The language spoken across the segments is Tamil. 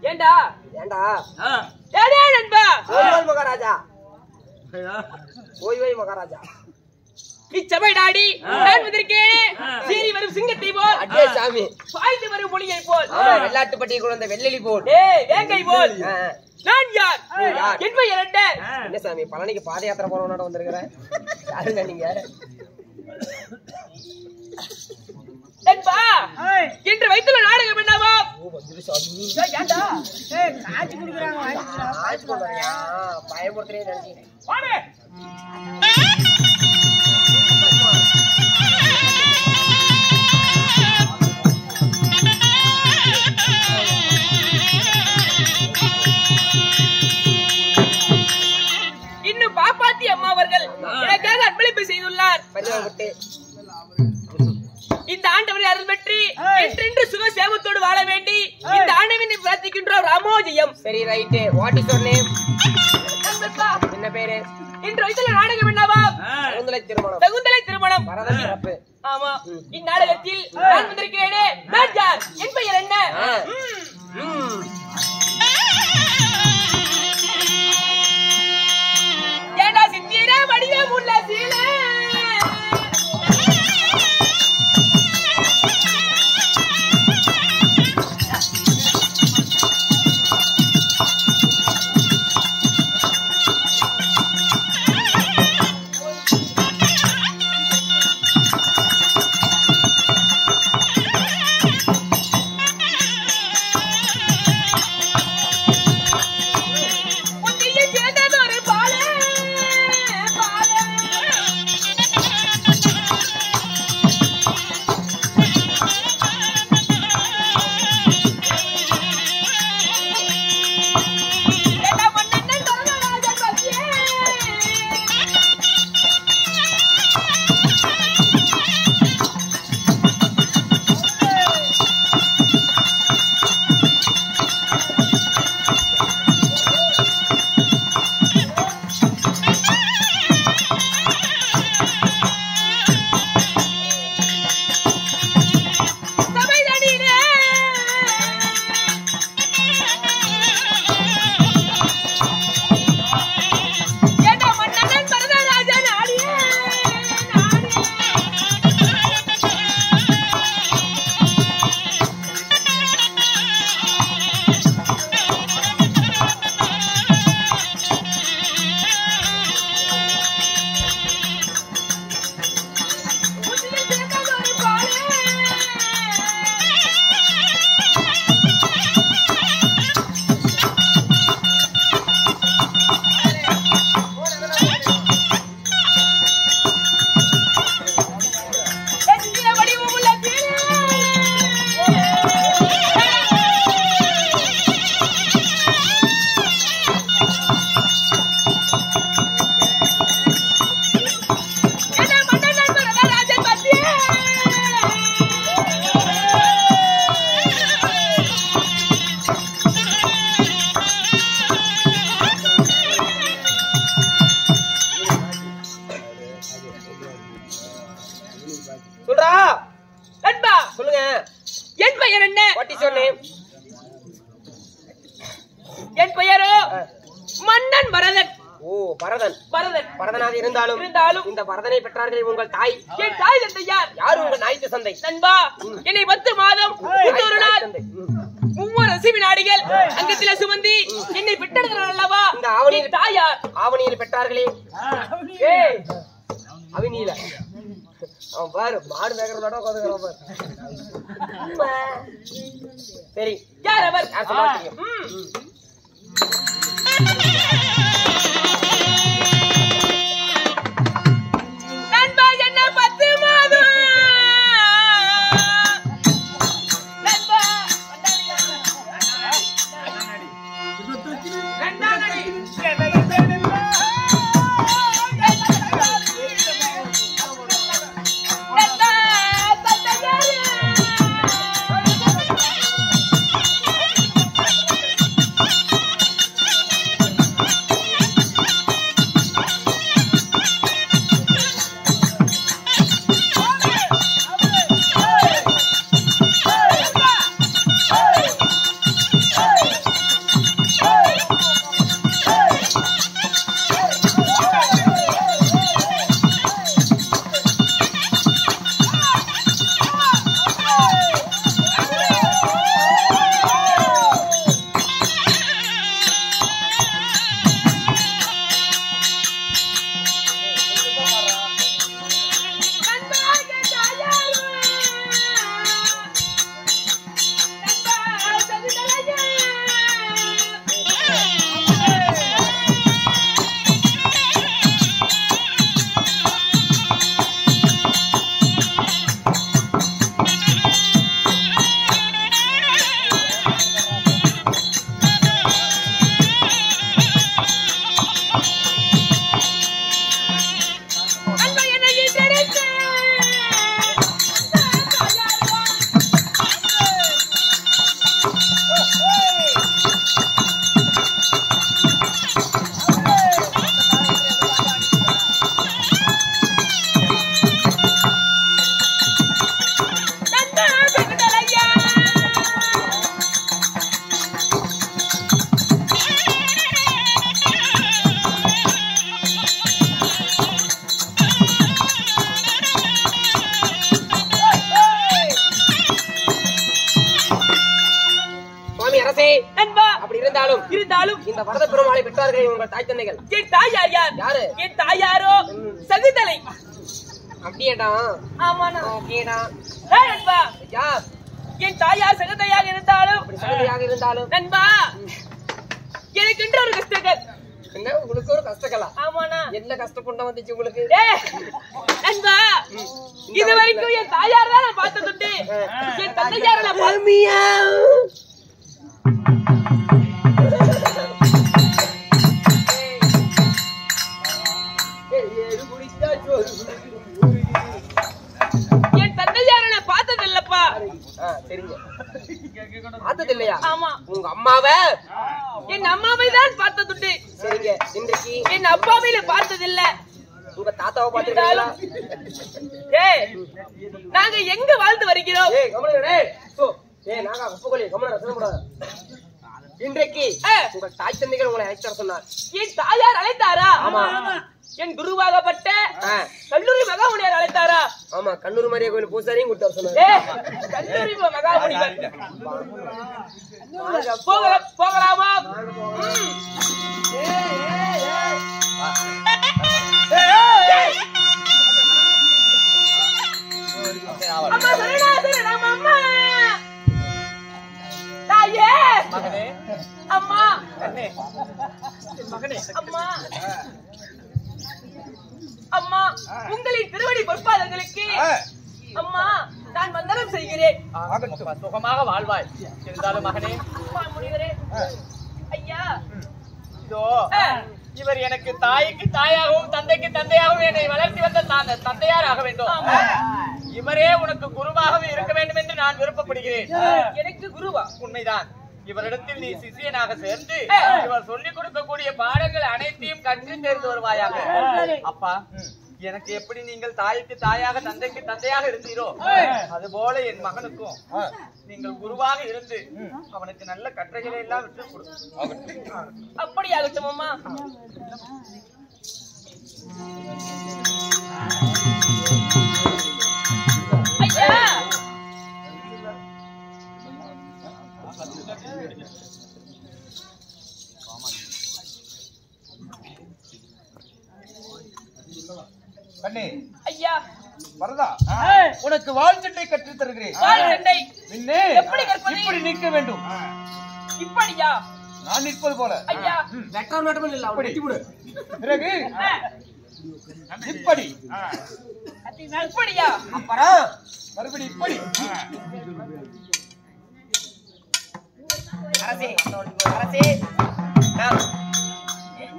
ஏண்டா ஏண்டா ஏடா நண்பா ஓய் மகாராஜா ஓய் மகாராஜா இச்சபை டாடி நான் வந்திருக்கேன் சீறி வரும் சிங்கத்தை போல் அடே சாமி பாய்ந்து வரும் புலியை போல் வெள்ளாட்டுப்பட்டி குழந்தை வெள்ளெலி போல் ஏய் வேங்கை போல் நான் யார் என் பெயர் என்ன சாமி பழனிக்கு பாத யாத்திரை போறவனோட வந்திருக்கிறேன் யாருங்க நீங்க நண்பா இன்று வைத்துள்ள நாடகம் என்னவா ஏண்டா காட்சி குடுக்குறாங்க பயமுறுத்துறேன்னு நினைச்சீங்க வாடே இன்னும் பாப்பாத்தி அம்மா அவர்கள் எனக்காக அர்ப்பணிப்பு செய்துள்ளார். இந்த ஆண்டவரை அருள் பெற்று என்றென்று சுக சேமத்தோடு வாழ வேண்டி இந்த ஆண்டவனை பிரார்த்திக்கின்றோம். ராமோஜயம். சரி right. What is your name? என்ன பேரு? இன்று வைத்துள்ள நாடகம் என்னவா? சகுந்தலை திருமணம். சகுந்தலை திருமணம். பரதன் சிறப்பு. ஆமா. இந்நாடகத்தில் நான் வந்திருக்கிறேனே நான் யார்? என் பெயர் என்ன? ஏண்டா சித்திர வடிவம் உள்ள சீலை சொல்றா. நண்பா சொல்லுங்க. என் பெயர் என்ன? What is your name? என் பெயரோ மன்னன் பரதன். ஓ பரதன். பரதன். பரதனாக இருந்தாலும் இந்த பரதனை பெற்றார்களே உங்கள் தாய். என் தாய் தந்தை யார்? யார் உங்கள் நாய்க்கு சந்தை? நண்பா என்னை 10 மாதம் 1 நாள் 3 ரசிவி நாடிகள் அங்கத்தில சுமந்தி என்னை பெற்றெடுக்கிறார் அல்லவா? இந்த ஆவணியில் தாயார். ஆவணியில் பெற்றார்களே. ஏய் அவனியில அவன் பாரு மாடு மேகறதோட கோதுகிறான் பாரு. சரி யார் அவர்? யார் சொல்லுங்க. நண்பா என்ன 10 மாதம் நண்பா அருமை அரசே நண்பா அப்படி இருந்தாலும் இந்த வரத பெருமாளை பெற்றார்கள் உங்கள் தாய் தந்தைகள். என் தாயார் யார்? யாரு? என் தாயாரோ சகுந்தலை. அப்படியேடா? ஆமாண்ணா. அப்படியேடா நண்பா, யார்? என் தாயார் சகுந்தையாக இருந்தாலும் அப்படி சகதியாக இருந்தாலும் நண்பா எனக்கு என்று ஒரு கஷ்டங்கள். என்ன உங்களுக்கு ஒரு கஷ்டங்களா? ஆமாண்ணா. என்ன கஷ்டம் கொண்டு வந்துச்சு உங்களுக்கு? நண்பா, இது வரைக்கும் என் தாயார் தான் நான் பார்த்ததுண்டு. என் தந்தையார நான் மாமியா என் தந்தையார நான் பார்த்ததில்லப்பா. சரிங்க. பார்த்தது இல்லையா? ஆமா. உங்க அம்மாவை? என் அம்மாவை தான் பார்த்ததுண்டு. சரிங்க. இன்றைக்கு என் அப்பாவையில பார்த்ததில்ல. உங்க தாத்தாவை பார்த்திருக்கீங்களா? நாங்க எங்க வாழ்ந்து வருகிறோம்? நாங்க உப்புகொலி கமலா சொல்லக்கூடாது. இன்றைக்கு உங்க தாய் தந்தைகள் உங்களை அழைத்தார் சொன்னார். என் தாயார் அழைத்தாரா? ஆமா. என் குருவாகப்பட்ட கல்லூரி மகாமுனியார் அழைத்தாரா? ஆமா. கண்ணூர் மரியா கோயில் பூசாரியும் கூட்டார் சொன்னார். கல்லூரி மகாமுனிகள் போகலாமா? அம்மா சரணாசரணம் அம்மா. தாயே மகனே. அம்மா மகனே. அம்மா அம்மா, உங்களின் திருவடி பொற்பாதங்களுக்கு அம்மா நான் வந்தனம் செய்கிறேன். சுகமாக வாழ்வாய். இருந்தாலும் மகனே, முனிவரே, ஐயா, இதோ இவர் எனக்கு தாய்க்கு தாயாகவும் தந்தைக்கு தந்தையாகவும் என்னை வளர்த்தி வந்த தந்தையாராக வேண்டும். இவரே உனக்கு குருவாகவே இருக்க வேண்டும் என்று நான் விருப்பப்படுகிறேன். எனக்கு குருவா? உண்மைதான். இவரிடத்தில் நீ சிஷியனாக சேர்ந்து இவர் சொல்லிக் கொடுக்கக்கூடிய பாடங்கள் அனைத்தையும் கற்று தேர்ந்து வருவாயாக. அப்பா, எனக்கு எப்படி நீங்கள் தாய்க்கு தாயாக தந்தைக்கு தந்தையாக இருந்தீரோ அதுபோல என் மகனுக்கும் நீங்கள் குருவாக இருந்து அவனுக்கு நல்ல கற்றைகளை எல்லாம் விட்டு கொடு. அப்படியாகட்டும் அம்மா. ஐயா, கண்ணே, ஐயா, வரதா, உனக்கு வாழ்ச்சட்டை கற்றுத் தருகிறேன். வாழ்ச்சட்டை எப்படி இப்படி நிற்க வேண்டும். இப்படியா? நான் நிற்பது போல. ஐயா, வெட்டார் நாட்டமும் இல்ல. அப்படி வெட்டி விடு. பிறகு இப்படி இப்படியா? அப்புறம் மறுபடி இப்படி. அரசே அரசே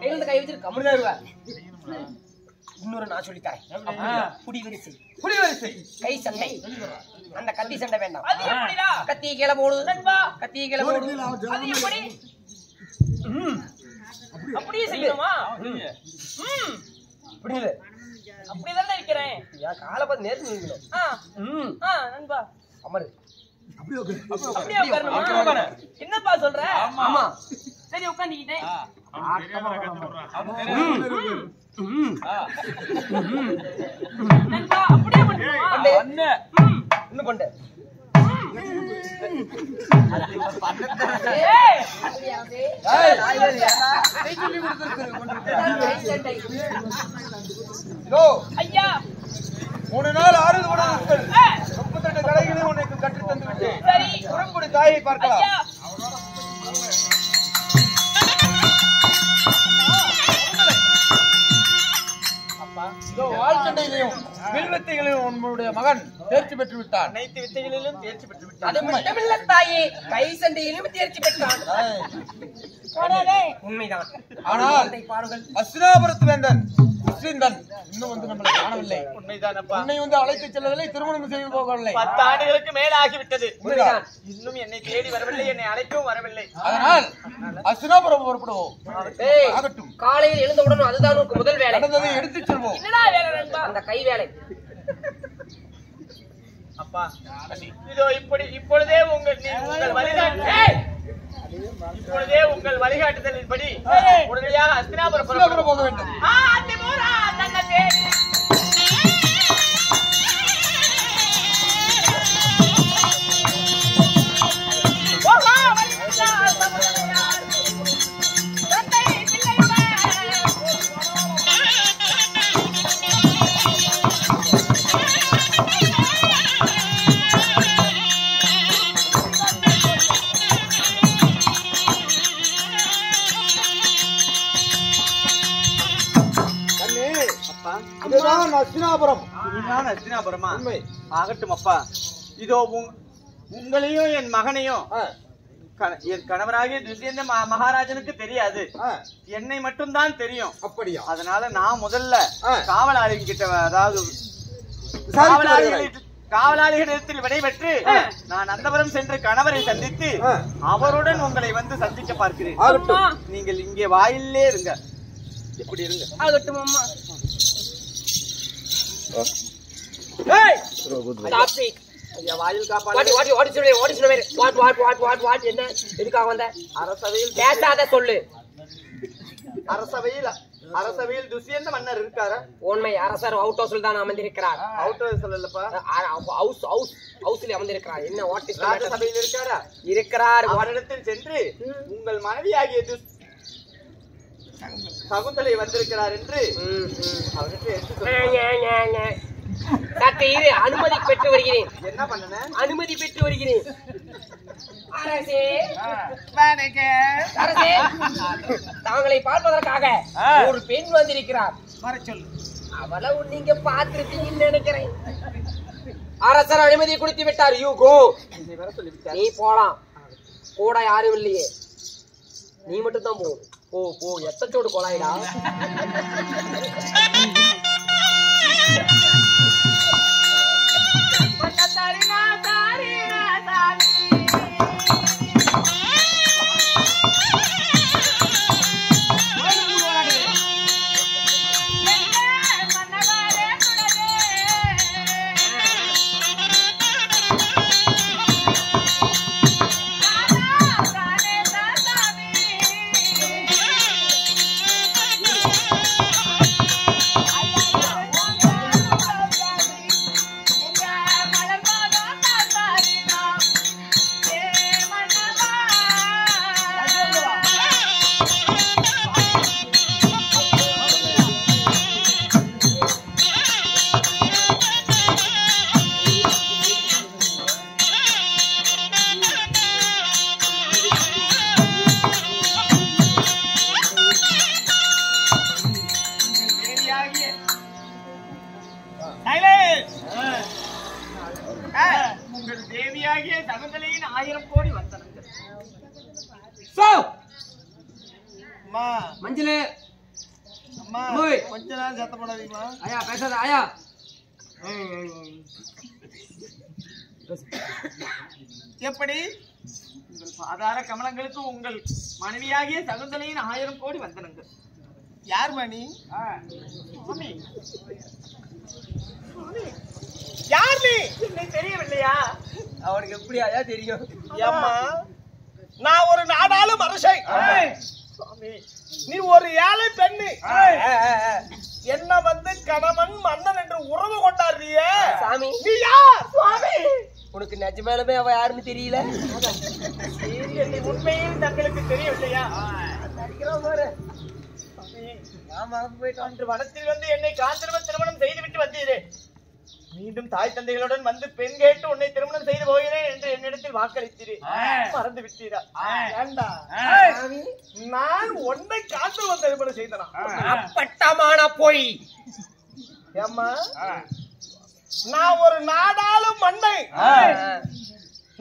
எழுந்து கை வச்சிரு கம்முனு வருவா. இன்னொரு நான் சொல்லித்தரேன். குடிவரிசை புலிவரிசை கை சண்டை. அந்த கத்தி சண்டை வேண்டாம். அது எப்படிடா? கத்தி கீழே போடு. நண்பா, கத்தி கீழே போடு. அது எப்படி? அப்படியே செய்யணுமா? புரியல. அப்படிதான் இருக்கிறேன். காலை பார்த்து நேர்த்து நிற்கணும். நண்பா, அமரு. அப்படியே உட்காரணுமா? என்னப்பா சொல்ற? ஆமா. சரி, உட்காந்துக்கிட்டேன். நண்பா, அப்படியே பண்ணுமா? இன்னும் கொண்டு. ஐயா, 3 நாள் 6 உணவுகள் 38 கலைகளை உனக்கு கற்றுத் தந்து விட்டேன். சரி, புறப்படு தாயை பார்க்கலாம். ஐயா, வாழ்ச்சண்டையிலையும் வில்வித்தைகளிலும் உன்னுடைய மகன் தேர்ச்சி பெற்று விட்டான். அனைத்து வித்தைகளிலும் தேர்ச்சி பெற்று விட்டான். அது மட்டுமில்ல தாயே, கை சண்டையிலும் தேர்ச்சி பெற்றான். உண்மைதான். ஆனால் பாருங்கள், அஸ்தினாபுரத்து வேந்தன் முஸ்லிந்தன் இன்னும் வந்து நம்மளை காணவில்லை. உண்மைதான். உன்னை வந்து அழைத்து செல்லவில்லை, திருமணம் செய்து போகவில்லை. 10 ஆண்டுகளுக்கு மேல் ஆகிவிட்டது. உண்மைதான். இன்னும் என்னை தேடி வரவில்லை, என்னை அழைக்கவும் வரவில்லை. அதனால் அஸ்தினாபுரம் புறப்படுவோம். ஏய், ஆகட்டும். காலையில் எழுந்தவுடன் அதுதான் உனக்கு முதல் வேலை. நடந்ததை எடுத்துச் செல்வோம். என்னடா வேலை நண்பா? அந்த கை வேலை. அப்பா, இதோ இப்பொழுதே உங்கள் வழிகாட்டுதலின்படி உடனடியாக அஸ்தினாபுரம் அஸ்தினாபுரம் போக வேண்டும். அஸ்தினாபுரம். இதுதான் அஸ்தினாபுரமா? உண்மை. ஆகட்டும் அப்பா. இதோ உங்களையும் என் மகனையும் என் கணவராகிய துஷ்யந்த மகாராஜனுக்கு தெரியாது, என்னை மட்டும்தான் தெரியும். அப்படியா? அதனால நான் முதல்ல காவலாளிகிட்ட, அதாவது விசாரித்து காவலாளிகளிடத்தில் விடைபெற்று நான் நந்தபுரம் சென்று கணவரை சந்தித்து அவருடன் உங்களை வந்து சந்திக்க பார்க்கிறேன். ஆகட்டும். நீங்கள் இங்கே வாயிலே இருங்க. எப்படி இருங்க. ஆகட்டும் அம்மா. வாயில் காப்பாடு. என்ன எதுக்காக வந்த? அரசவையில் பேசாத சொல்லு. அரசவையில் துஷ்யந்த மன்னர் இருக்காரா? உண்மை. அரசர் அவுட் ஹவுஸ்ல தான் அமர்ந்திருக்கிறார். அவுட் ஹவுஸ் இல்லப்பா, ஹவுஸ்ல அமர்ந்திருக்கிறார். என்ன வாட் இஸ் ராஜசபையில் இருக்காரா? இருக்கிறார். அவரிடத்தில் சென்று உங்கள் மனைவியாகிய சகுந்தலை வந்திருக்கிறார் என்று அவருக்கு அனுமதி பெற்று வருகிறேன். என்ன பண்ணன? அனுமதி பெற்று வருகிறேன். அரசே, அரசே, தாங்களை பார்ப்பதற்காக ஒரு பெண் வந்திருக்கிறார். அவளை நீங்க பார்த்திருப்பீங்கன்னு நினைக்கிறேன். அரசர் அனுமதி கொடுத்து விட்டார். You go. நீ போலாம். கூட யாரும் இல்லையே, நீ மட்டும் தான் போ. போ போ. எத்தச்சோடு கொலாயிடா. உங்கள் தேவியாகிய சகுந்தலையின் 1000 கோடி வந்தனங்கள். மஞ்சள் கொஞ்ச நேரம் சத்தம் போடாதீங்களா? ஐயா பேசாத. ஐயா எப்படி உங்கள் சாதார கமலங்களுக்கு உங்கள் மனைவியாகிய சகுந்தலையின் 1000 கோடி வந்தனங்கள். யார் மணி? யார் நீ? என்னை தெரியவில்லையா? அவனுக்கு எப்படி ஐயா தெரியும்? ஏம்மா, நான் ஒரு நாடாளும் அரசை. நீ ஒரு ஏழை பெண்ணு. என்ன வந்து கணவன் மன்னன் என்று உறவு கொண்டாடுறியே சாமி. நீ யார் சுவாமி? உனக்கு நிஜமாலுமே அவ யாருன்னு தெரியல? என்னை உண்மையில் தங்களுக்கு தெரியவில்லையா? அன்று வனத்தில் வந்து என்னை காந்தர்வ திருமணம் செய்துவிட்டு வந்தீரே, மீண்டும் தாய் தந்தைகளுடன் வந்து பெண் கேட்டு உன்னை திருமணம் செய்து போகிறேன் என்று என்னிடத்தில் வாக்களித்தீரே, மறந்து விட்டீரா? ஏண்டா, நான் உன்னை காந்தர்வ திருமணம் செய்தனா? அப்பட்டமான பொய். ஏம்மா, நான் ஒரு நாடாளும் மண்ணை.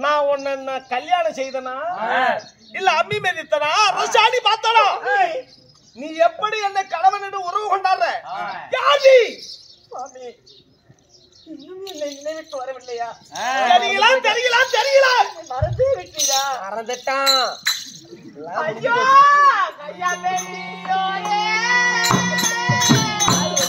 நான் உன்னை கல்யாணம் செய்தனா இல்ல அம்மி மெதித்தனா அரசாணி பார்த்தனா? நீ எப்படி என்ன கணவன் என்று உறவு கொண்டாடுற? யாரு? சுவாமி, இன்னும் என்னை நினைவிட்டு வரவில்லையா? தெரியல மறந்து விட்டீரா? மறந்துட்டான். ஐயோ, ஐயா வேண்டியோரே. ஐயோ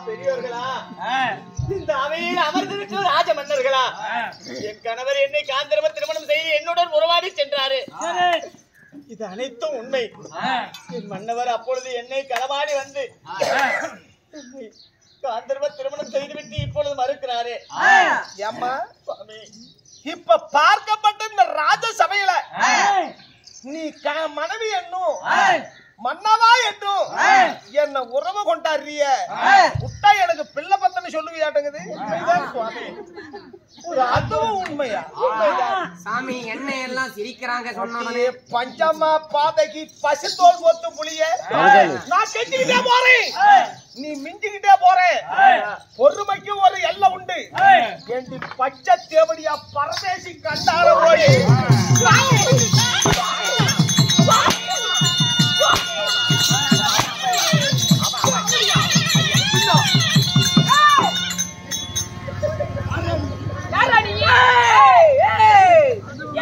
பெரியவர்களா, இந்த அவையில் அமர்ந்திருக்கிற ராஜ மன்னர்களா, என் கணவர் என்னை காந்தர்வ திருமணம் செய்து என்னுடன் உறவாடி சென்றாரு. இது அனைத்தும் உண்மை. என் மன்னவர் அப்பொழுது என்னை களவாடி வந்து காந்தர்வ திருமணம் செய்துவிட்டு இப்பொழுது மறுக்கிறாரு. ஏம்மா இப்ப பார்க்கப்பட்ட இந்த ராஜ சபையில நீ மனைவி என்னும் மன்னவா என்னும் என்ன உறவு கொண்டாடுறிய விட்டா எனக்கு பிள்ளை பத்தன்னு சொல்லுவியாட்டுங்குது. அதுவும் உண்மையா? சாமி என்ன எல்லாம் சிரிக்கிறாங்க சொன்னே. பஞ்சமா பாதைக்கு பசுத்தோல் போத்து புளிய நான் செஞ்சுக்கிட்டே போறேன், நீ மிஞ்சிக்கிட்டே போறேன். பொறுமைக்கு ஒரு எல்லை உண்டு. என்று பச்சை தேவடியா பரதேசி கண்டார போய்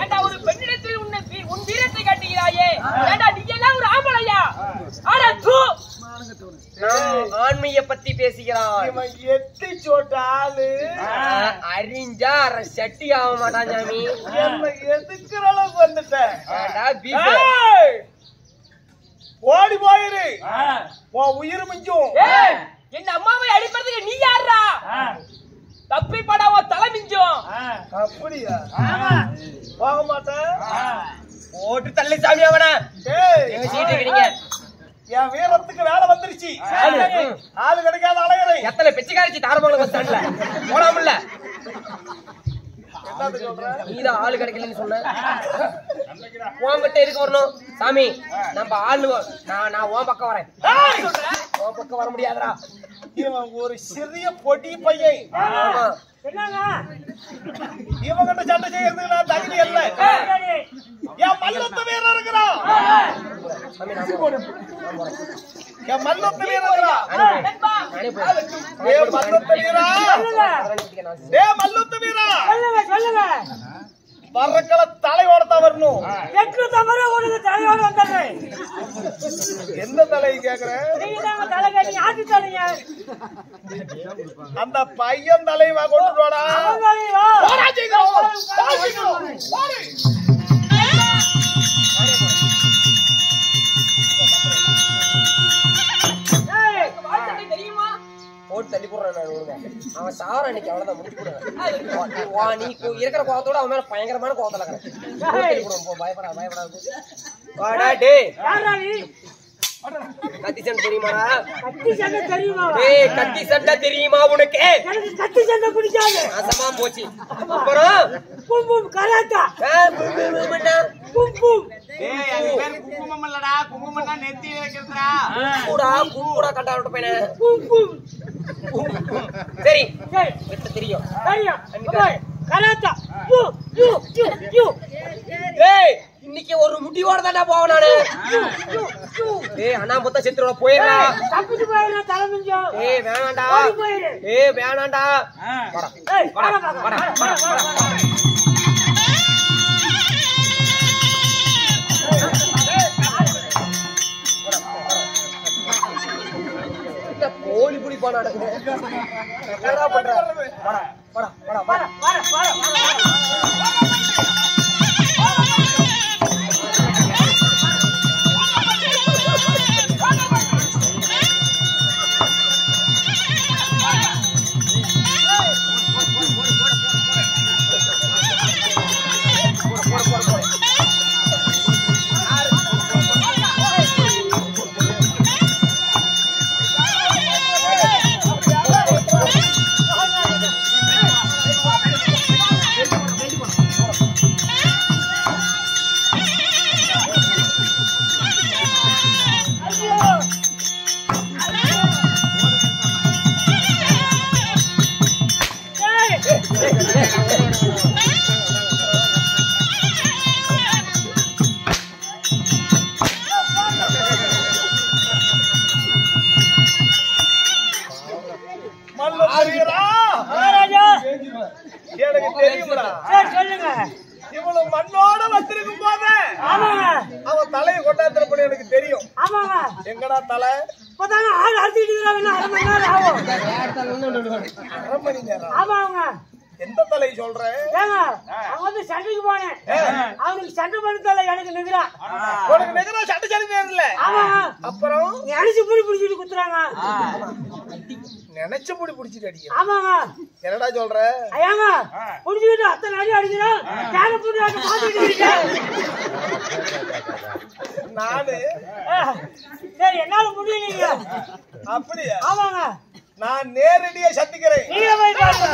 ஏண்டா ஒரு பெண்ணிடத்தில் உன் வீரத்தை காட்டுகிறாயே? ஏண்டா நீ எல்லாம் ஒரு ஆம்பளையா? ஆனா தூ ஆண்மைய பத்தி பேசுகிறான். இவன் எத்தி சோட்ட ஆளு அறிஞ்சா சட்டி ஆக மாட்டான் சாமி. என்ன எதுக்குற அளவுக்கு வந்துட்டேன். ஓடி போயிரு, உன் உயிர் மிஞ்சும். என் அம்மாவை அடிப்பதற்கு நீ யாரா? தப்பி படாவோ தலை மிஞ்சும். அப்படியா? போக மாட்டேன். ஓட்டு தள்ளி சாமி அவன சீட்டுக்கிறீங்க. என் வீரத்துக்கு வேலை வந்துருச்சு. ஆளு கிடைக்காத அலையறேன். எத்தனை பிச்சைக்காரிச்சு தாரமங்கலம் பஸ் ஸ்டாண்ட்ல போலாம்ல. நீதான் ஆளு கிடைக்கலன்னு சொன்ன. உன்கிட்ட இருக்க வரணும் சாமி. நம்ம ஆளு நான் உன் பக்கம் வரேன். உன் பக்கம் வர முடியாதரா. இவன் ஒரு சிறிய பொடி பையன். இவங்கிட்ட சண்டை செய்யறதுக்கு நான் தகுதி இல்ல. என் மல்லத்த வீரர் இருக்கிறான். என் மல்லத்த வீரர் இருக்கிறான். மல்லத்த வீரா, மல்லத்த வீரா, வர்றக்கள தலையோட தான் வரணும். எந்த தலை கேக்குறேன்? அந்த பையன் தலைவா கொண்டு போடா. தெரியுமா? போட்டு தள்ளி போடுறான். அவன் சார அன்னைக்கு அவ்வளவுதான் முடிச்சு போடுவேன். நீ இருக்கிற கோவத்தோட அவன் மேல பயங்கரமான கோவத்துல பயப்படா பயப்படாது. கத்தி சண்டை தெரியுமாடா? கத்தி சண்டை தெரியுமா உனக்கு? கத்தி சண்டை பிடிக்காது. நாசமா போச்சு. அப்புறம் குங்குமம் இல்லடா, குங்குமம் நெத்தி வைக்கிறதுடா. கூட கண்டாரோட பையன. சரி தெரியும். இன்னைக்கு ஒரு முடிவோட தானே போவேன் நானு. அண்ணா மொத்த செத்துரோட போயிடா. வேணாண்டா, வேணாண்டா. கோழி பிடிப்பா நடக்குது. ஆமாங்க. எங்கடா தலை? இப்பதாங்க ஆள் அறுத்துக்கிட்டு இருக்கிறாங்க. அரை மணி நேரம் ஆகும். அரை மணி நேரம். ஆமாங்க. எந்த தலை சொல்ற? ஏங்க அவன் வந்து சண்டைக்கு போனேன். அவனுக்கு சண்டை பண்ணல, எனக்கு நிகரா. உனக்கு நிகரா சண்டை சரி இல்ல. ஆமாங்க. அப்புறம் நினைச்சு புடி புடிச்சிட்டு குத்துறாங்க. நினைச்ச புடி புடிச்சிட்டு அடிக்க. ஆமாங்க. என்னடா சொல்ற? ஐயாங்க புடிச்சிட்டு அத்தனை அடி அடிக்கிறான். கேன புடி அடி பாத்துட்டு இருக்கேன். நானு சரி என்னால முடியலைங்க. அப்படியா? ஆமாங்க. நான் நேரடியா சந்திக்கிறேன். நீங்க போய் பாருங்க.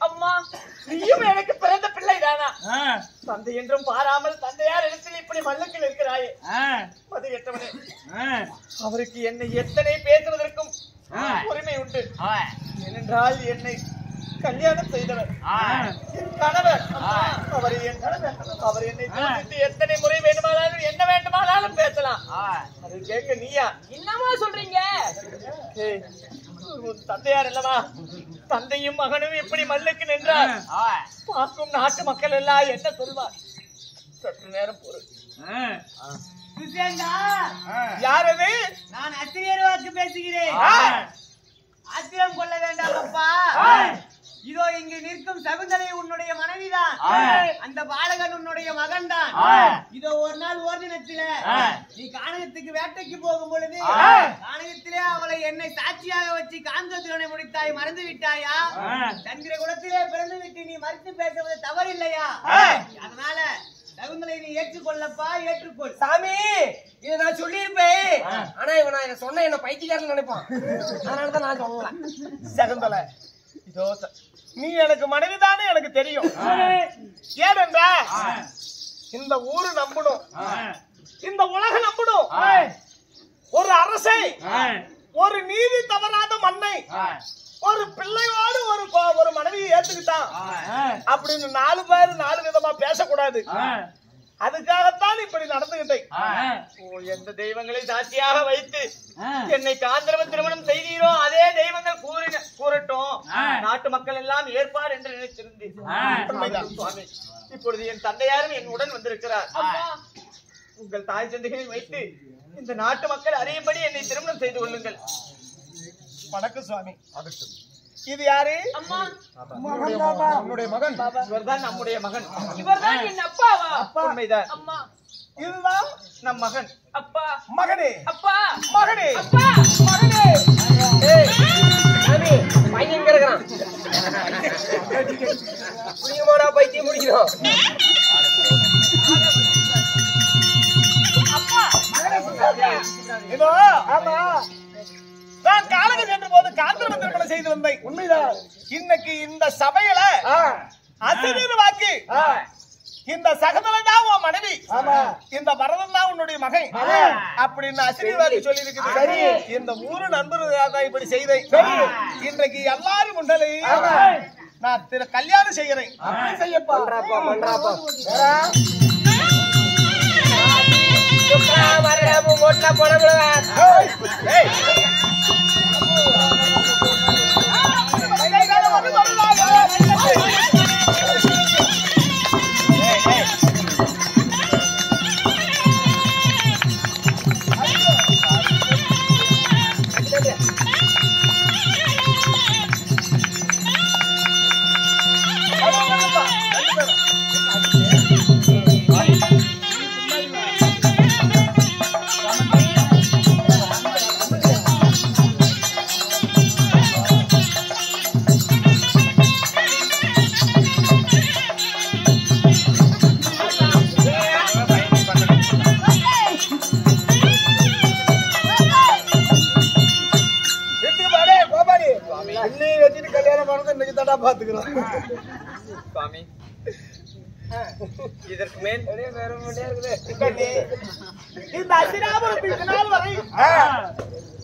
அம்மா, நீயும் எனக்கு பிறந்த பிள்ளை தானா? தந்தை என்றும் பாராமல் தந்தையார் இடத்தில் இப்படி மல்லுக்கில் இருக்கிறாயே மதிகெட்டவனே. அவருக்கு என்னை எத்தனை பேசுவதற்கும் உரிமை உண்டு. ஏனென்றால் என்னை கல்யாணம் செய்தவர் என் கணவர். அவர் என் கணவர். அவர் என்னை தூக்கிட்டு எத்தனை முறை வேண்டுமானாலும் என்ன வேண்டுமானாலும் பேசலாம். அது கேட்க நீயா? என்னமா சொல்றீங்க? உன் தந்தையார் அல்லவா? தந்தையும் மகனும் இப்படி மல்லுக்கு நின்றார். பார்க்கும் நாட்டு மக்கள் எல்லாம் என்ன சொல்வார்? சற்று நேரம் பொறு. யார் அது? நான் அத்திரியர் வாக்கு பேசுகிறேன். ஆத்திரம் கொள்ள வேண்டாம் அப்பா. இதோ இங்கு நிற்கும் சகுந்தலை உன்னுடைய மனைவிதான். அந்த பாலகன் உன்னுடைய மகன் தான். இதோ ஒரு நாள் ஓர்தினத்தில நீ கானகத்துக்கு வேட்டைக்கு போகும் பொழுது கானகத்திலே அவளை என்னை சாட்சியாக வச்சு காந்தத்தினை முடித்தாய், மறந்து விட்டாயா? சந்திர குலத்திலே பிறந்து விட்டு நீ மறுத்து பேசுவது தவறில்லையா? அதனால சகுந்தலை நீ ஏற்றுக்கொள்ளப்பா, ஏற்றுக்கொள். சாமி இதை நான் சொல்லியிருப்பேன். ஆனா இவன் நான் சொன்ன என்ன பைத்தியக்காரன் நினைப்பான். அதனாலதான் நான் சொல்லல. சகுந்தலை, இதோ நீ எனக்கு மனைவிதானே எனக்கு தெரியும். ஏனென்றா இந்த ஊரு நம்பணும், இந்த உலகம் நம்பணும். ஒரு அரசை, ஒரு நீதி தவறாத மண்ணை, ஒரு பிள்ளையோடு ஒரு மனைவியை ஏத்துக்கிட்டான் அப்படின்னு 4 பேர் 4 விதமா பேசக்கூடாது. அதுக்காகத்தான் இப்படி நடந்துகிட்டேன். எந்த தெய்வங்களை சாட்சியாக வைத்து என்னை காந்தரவ திருமணம் செய்தீரோ அதே தெய்வங்கள் கூறட்டும். நாட்டு மக்கள் எல்லாம் ஏற்பார் என்று நினைத்திருந்தேன். சுவாமி, இப்பொழுது என் தந்தையாரும் என் உடன் வந்திருக்கிறார். உங்கள் தாய் தந்தைகளை வைத்து இந்த நாட்டு மக்கள் அறியும்படி என்னை திருமணம் செய்து கொள்ளுங்கள். வணக்கம் சுவாமி. இது யாரு? அம்மா, உன்னுடைய மகன். இவர்தான் நம்முடைய மகன். இவர்தான் என் அப்பாவா? உண்மைதான். அம்மா, இதுதான் நம் மகன். அப்பா, மகனே. அப்பா, மகனே. அப்பா, மகனே. ஏய் சாமி, பையன் கிடக்குறான். புரியுமாடா பைத்தியம் முடிக்கிறோம். இதோ ஆமா, நான் கானகம் சென்ற போது காந்தர்வ திருமணம் செய்து வந்தேன். உண்மைதான். இன்னைக்கு இந்த சபையில அசிரியர் வாக்கு இந்த சகதலை தான் உன் மனைவி, இந்த பரதன் தான் உன்னுடைய மகன் அப்படின்னு அசிரியர் வாக்கு சொல்லி இருக்குது. இந்த ஊரு நண்பர்கள் இப்படி செய்தேன். இன்றைக்கு எல்லாரும் முன்னலே நான் கல்யாணம் செய்கிறேன். பண்றாப்பா பண்றாப்பா. சுவாமி இதற்கு மேல் இந்த அசிராபுரம் இதனால் வரை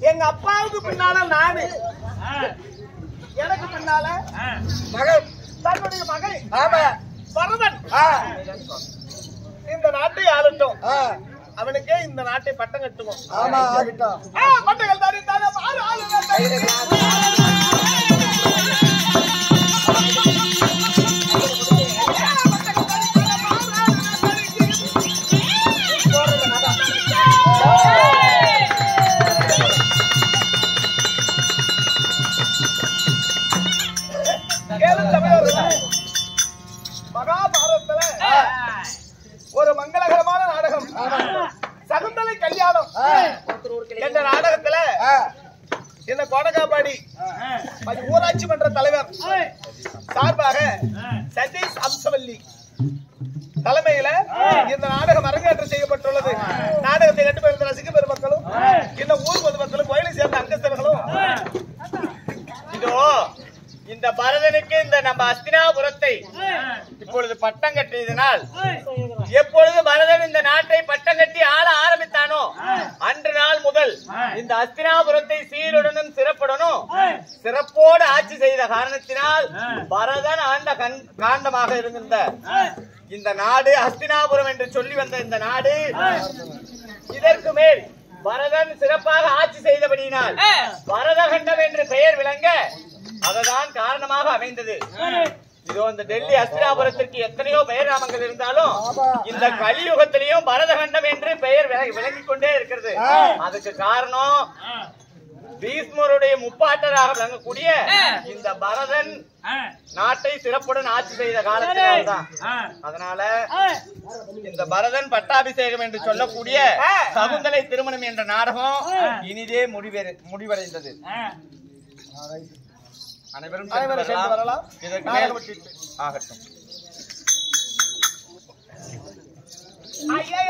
எங்க அப்பாவுக்கு பின்னால நானு, எனக்கு பின்னால மகன், தன்னுடைய மகன் பரதன் இந்த நாட்டை ஆளட்டும். அவனுக்கே இந்த நாட்டை பட்டம் கட்டுவோம். பட்டங்கள் தரித்தான மகாபாரதத்துல ஒரு மங்களகரமான நாடகம் சகுந்தலை கல்யாணம் என்ற நாடகத்துல இந்த கோடகாபாடி ஊராட்சி மன்ற தலைவர் சார்பாக சதீஷ் அம்சவல்லி தலைமையில இந்த நாடகம் அரங்கேற்றம் செய்யப்பட்டுள்ளது. நாடகத்தை கண்டு பெறும் ரசிக பெருமக்களும் இந்த ஊர் பொதுமக்களும் கோயிலை சேர்ந்த அங்கஸ்தர்களும் இதோ இந்த பரதனுக்கு இந்த நம்ம அஸ்தினாபுரத்தை இப்பொழுது பட்டம் கட்டியதனால் எப்பொழுது பரதன் இந்த நாட்டை பட்டம் கட்டி ஆள ஆரம்பித்தானோ அன்று நாள் முதல் இந்த அஸ்தினாபுரத்தை சீருடனும் சிறப்புடனும் சிறப்போடு ஆட்சி செய்த காரணத்தினால் பரதன் ஆண்ட காண்டமாக இருந்த இந்த நாடு அஸ்தினாபுரம் என்று சொல்லி வந்த இந்த நாடு இதற்கு மேல் பரதன் சிறப்பாக ஆட்சி செய்தபடியினால் பரதகண்டம் என்று பெயர் விளங்க அதுதான் காரணமாக அமைந்தது. இதோ இந்த டெல்லி அஸ்தினாபுரத்திற்கு எத்தனையோ பெயர் நாமங்கள் இருந்தாலும் இந்த கலியுகத்திலையும் பரதகண்டம் என்று பெயர் விளங்கிக் கொண்டே இருக்கிறது. அதுக்கு காரணம் பீஷ்மருடைய முப்பாட்டராக விளங்கக்கூடிய இந்த பரதன் நாட்டை சிறப்புடன் ஆட்சி செய்த காலத்தில்தான். அதனால இந்த பரதன் பட்டாபிஷேகம் என்று சொல்லக்கூடிய சகுந்தலை திருமணம் என்ற நாடகம் இனிதே முடிவடைந்தது. அனைவரும் சேர்ந்து வரலாம். இதற்கு ஆகட்டும். ஐயா